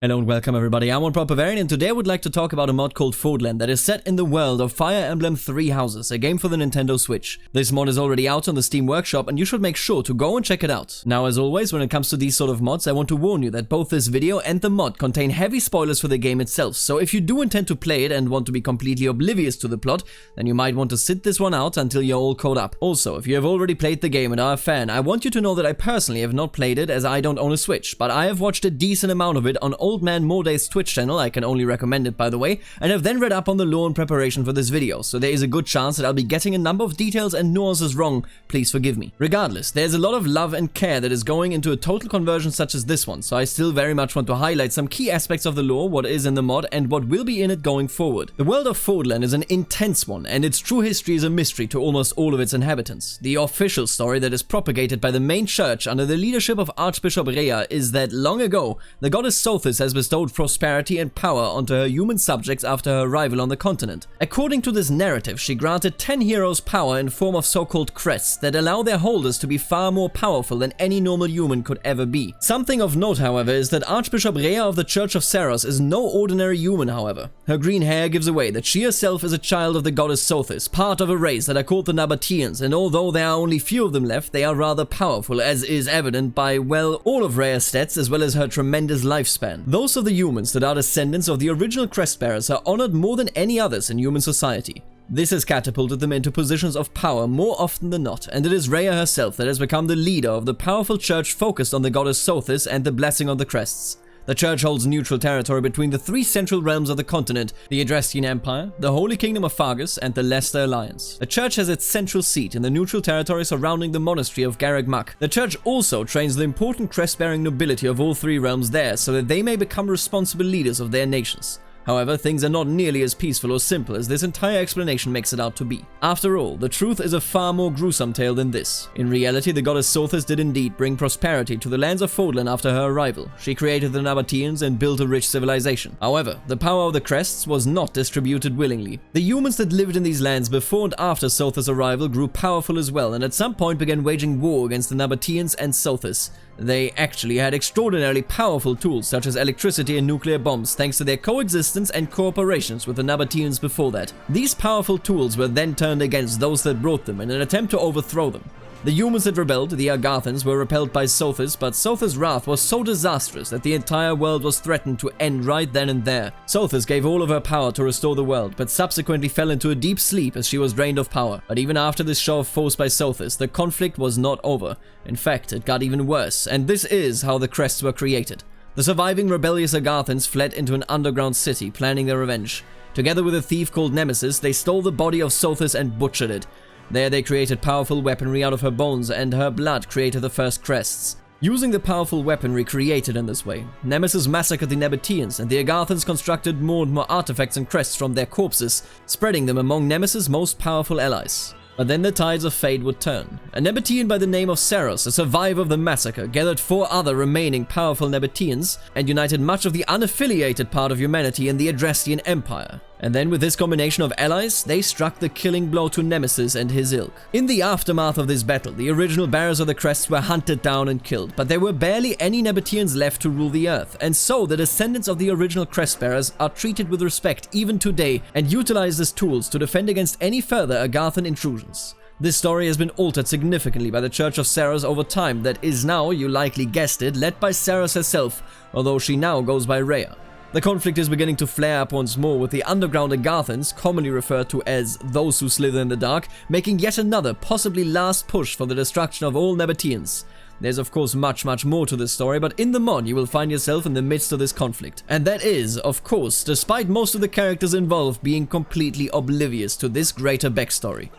Hello and welcome everybody, I'm Bavarian and today I would like to talk about a mod called Fódlan that is set in the world of Fire Emblem Three Houses, a game for the Nintendo Switch. This mod is already out on the Steam Workshop and you should make sure to go and check it out. Now as always, when it comes to these sort of mods, I want to warn you that both this video and the mod contain heavy spoilers for the game itself, so if you do intend to play it and want to be completely oblivious to the plot, then you might want to sit this one out until you're all caught up. Also, if you have already played the game and are a fan, I want you to know that I personally have not played it as I don't own a Switch, but I have watched a decent amount of it on Old Man Morday's Twitch channel, I can only recommend it by the way, and have then read up on the lore in preparation for this video, so there is a good chance that I'll be getting a number of details and nuances wrong, please forgive me. Regardless, there's a lot of love and care that is going into a total conversion such as this one, so I still very much want to highlight some key aspects of the lore, what is in the mod, and what will be in it going forward. The world of Fodlan is an intense one, and its true history is a mystery to almost all of its inhabitants. The official story that is propagated by the main church under the leadership of Archbishop Rhea is that long ago, the goddess Sothis has bestowed prosperity and power onto her human subjects after her arrival on the continent. According to this narrative, she granted 10 heroes power in form of so-called crests that allow their holders to be far more powerful than any normal human could ever be. Something of note, however, is that Archbishop Rhea of the Church of Saros is no ordinary human, however. Her green hair gives away that she herself is a child of the goddess Sothis, part of a race that are called the Nabateans, and although there are only few of them left, they are rather powerful, as is evident by, well, all of Rhea's stats as well as her tremendous lifespan. Those of the humans that are descendants of the original crest-bearers are honored more than any others in human society. This has catapulted them into positions of power more often than not, and it is Rhea herself that has become the leader of the powerful church focused on the goddess Sothis and the blessing of the crests. The church holds neutral territory between the three central realms of the continent, the Adrestian Empire, the Holy Kingdom of Faerghus, and the Leicester Alliance. The church has its central seat in the neutral territory surrounding the monastery of Garreg Mach. The church also trains the important crest-bearing nobility of all three realms there so that they may become responsible leaders of their nations. However, things are not nearly as peaceful or simple as this entire explanation makes it out to be. After all, the truth is a far more gruesome tale than this. In reality, the goddess Sothis did indeed bring prosperity to the lands of Fodlan after her arrival. She created the Nabateans and built a rich civilization. However, the power of the crests was not distributed willingly. The humans that lived in these lands before and after Sothis' arrival grew powerful as well, and at some point began waging war against the Nabateans and Sothis. They actually had extraordinarily powerful tools such as electricity and nuclear bombs thanks to their coexistence and cooperations with the Nabateans before that. These powerful tools were then turned against those that brought them in an attempt to overthrow them. The humans that rebelled, the Argathans, were repelled by Sothis, but Sothis' wrath was so disastrous that the entire world was threatened to end right then and there. Sothis gave all of her power to restore the world, but subsequently fell into a deep sleep as she was drained of power. But even after this show of force by Sothis, the conflict was not over. In fact, it got even worse, and this is how the crests were created. The surviving rebellious Argathans fled into an underground city, planning their revenge. Together with a thief called Nemesis, they stole the body of Sothis and butchered it. There they created powerful weaponry out of her bones, and her blood created the first crests. Using the powerful weaponry created in this way, Nemesis massacred the Nabateans, and the Argathans constructed more and more artifacts and crests from their corpses, spreading them among Nemesis' most powerful allies. But then the tides of fate would turn. A Nabatean by the name of Saros, a survivor of the massacre, gathered 4 other remaining powerful Nabateans and united much of the unaffiliated part of humanity in the Adrestian Empire. And then with this combination of allies, they struck the killing blow to Nemesis and his ilk. In the aftermath of this battle, the original bearers of the crests were hunted down and killed, but there were barely any Nabateans left to rule the earth, and so the descendants of the original crest bearers are treated with respect even today and utilized as tools to defend against any further Argathan intrusions. This story has been altered significantly by the Church of Saros over time that is now, you likely guessed it, led by Saros herself, although she now goes by Rhea. The conflict is beginning to flare up once more, with the underground Argathans, commonly referred to as those who slither in the dark, making yet another, possibly last push for the destruction of all Nabateans. There's of course much more to this story, but in the mod you will find yourself in the midst of this conflict. And that is, of course, despite most of the characters involved being completely oblivious to this greater backstory.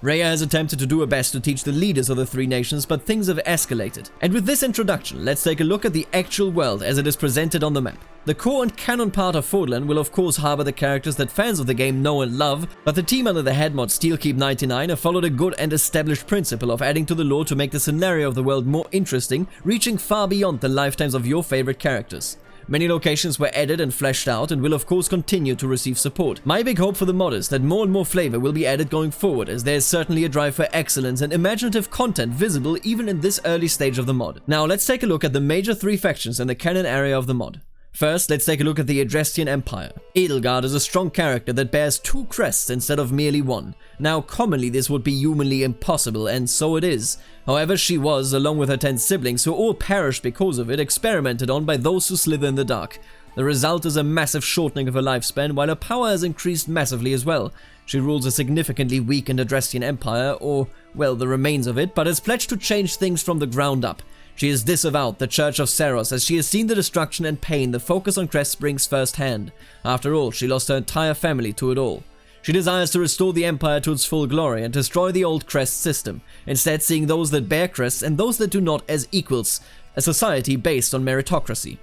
Rhea has attempted to do her best to teach the leaders of the three nations, but things have escalated. And with this introduction, let's take a look at the actual world as it is presented on the map. The core and canon part of Fodlan will of course harbor the characters that fans of the game know and love, but the team under the head mod Steelkeep99 have followed a good and established principle of adding to the lore to make the scenario of the world more interesting, reaching far beyond the lifetimes of your favorite characters. Many locations were added and fleshed out and will of course continue to receive support. My big hope for the mod is that more and more flavor will be added going forward, as there is certainly a drive for excellence and imaginative content visible even in this early stage of the mod. Now let's take a look at the major 3 factions in the canon area of the mod. First, let's take a look at the Adrestian Empire. Edelgard is a strong character that bears 2 crests instead of merely 1. Now, commonly this would be humanly impossible, and so it is. However, she was, along with her 10 siblings who all perished because of it, experimented on by those who slither in the dark. The result is a massive shortening of her lifespan, while her power has increased massively as well. She rules a significantly weakened Adrestian Empire, or, well, the remains of it, but has pledged to change things from the ground up. She has disavowed the Church of Saros as she has seen the destruction and pain the focus on crests brings firsthand. After all, she lost her entire family to it all. She desires to restore the Empire to its full glory and destroy the old crest system, instead seeing those that bear crests and those that do not as equals, a society based on meritocracy.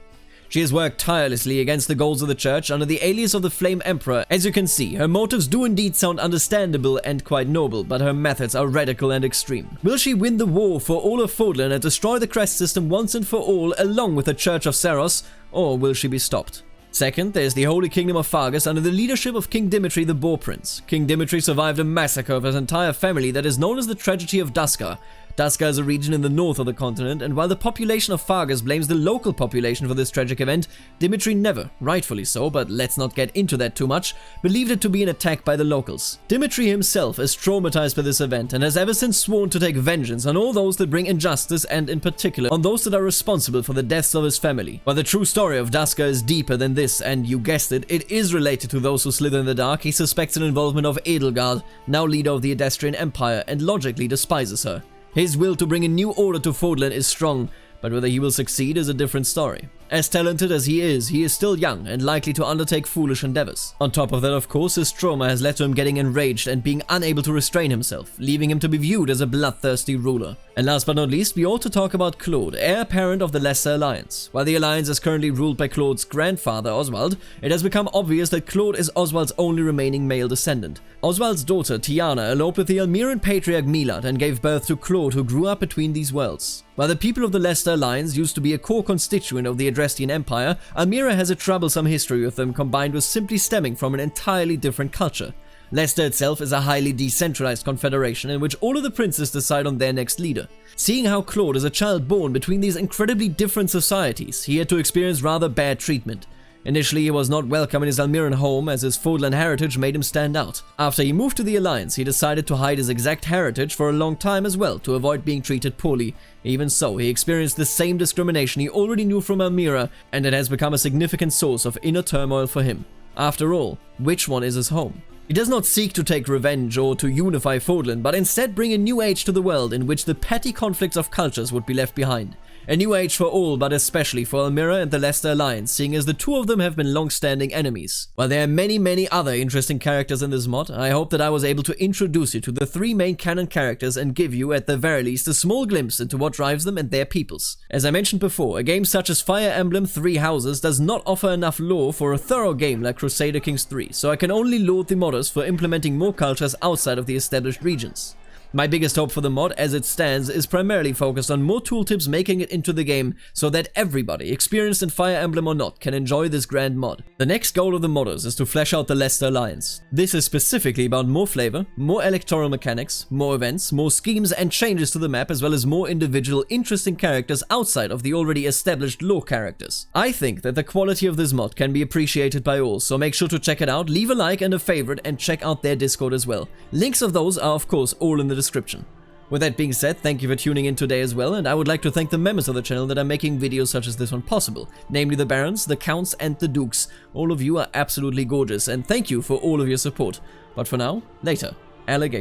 She has worked tirelessly against the goals of the Church under the alias of the Flame Emperor. As you can see, her motives do indeed sound understandable and quite noble, but her methods are radical and extreme. Will she win the war for all of Fódlan and destroy the crest system once and for all along with the Church of Saros, or will she be stopped? Second, there's the Holy Kingdom of Faerghus under the leadership of King Dimitri the Boar Prince. King Dimitri survived a massacre of his entire family that is known as the Tragedy of Duscar. Duscar is a region in the north of the continent, and while the population of Faerghus blames the local population for this tragic event, Dimitri never, rightfully so, but let's not get into that too much, believed it to be an attack by the locals. Dimitri himself is traumatized by this event and has ever since sworn to take vengeance on all those that bring injustice and, in particular, on those that are responsible for the deaths of his family. While the true story of Duscar is deeper than this, and you guessed it, it is related to those who slither in the dark, he suspects an involvement of Edelgard, now leader of the Adrestian Empire, and logically despises her. His will to bring a new order to Fodlan is strong, but whether he will succeed is a different story. As talented as he is still young and likely to undertake foolish endeavors. On top of that, of course, his trauma has led to him getting enraged and being unable to restrain himself, leaving him to be viewed as a bloodthirsty ruler. And last but not least, we ought to talk about Claude, heir apparent of the Leicester Alliance. While the alliance is currently ruled by Claude's grandfather, Oswald, it has become obvious that Claude is Oswald's only remaining male descendant. Oswald's daughter, Tiana, eloped with the Almiran patriarch Milad and gave birth to Claude, who grew up between these worlds. While the people of the Leicester Alliance used to be a core constituent of the Adrestian Empire, Almira has a troublesome history with them combined with simply stemming from an entirely different culture. Leicester itself is a highly decentralized confederation in which all of the princes decide on their next leader. Seeing how Claude is a child born between these incredibly different societies, he had to experience rather bad treatment. Initially, he was not welcome in his Almiran home as his Fódlan heritage made him stand out. After he moved to the Alliance, he decided to hide his exact heritage for a long time as well to avoid being treated poorly. Even so, he experienced the same discrimination he already knew from Almira, and it has become a significant source of inner turmoil for him. After all, which one is his home? He does not seek to take revenge or to unify Fódlan, but instead bring a new age to the world in which the petty conflicts of cultures would be left behind. A new age for all, but especially for Almira and the Leicester Alliance, seeing as the two of them have been long-standing enemies. While there are many other interesting characters in this mod, I hope that I was able to introduce you to the 3 main canon characters and give you, at the very least, a small glimpse into what drives them and their peoples. As I mentioned before, a game such as Fire Emblem 3 Houses does not offer enough lore for a thorough game like Crusader Kings 3, so I can only laud the modders for implementing more cultures outside of the established regions. My biggest hope for the mod as it stands is primarily focused on more tooltips making it into the game so that everybody, experienced in Fire Emblem or not, can enjoy this grand mod. The next goal of the modders is to flesh out the Leicester Alliance. This is specifically about more flavor, more electoral mechanics, more events, more schemes and changes to the map, as well as more individual interesting characters outside of the already established lore characters. I think that the quality of this mod can be appreciated by all, so make sure to check it out, leave a like and a favorite, and check out their Discord as well. Links of those are of course all in the description. With that being said, thank you for tuning in today as well, and I would like to thank the members of the channel that are making videos such as this one possible, namely the Barons, the Counts and the Dukes. All of you are absolutely gorgeous, and thank you for all of your support. But for now, later, alligator.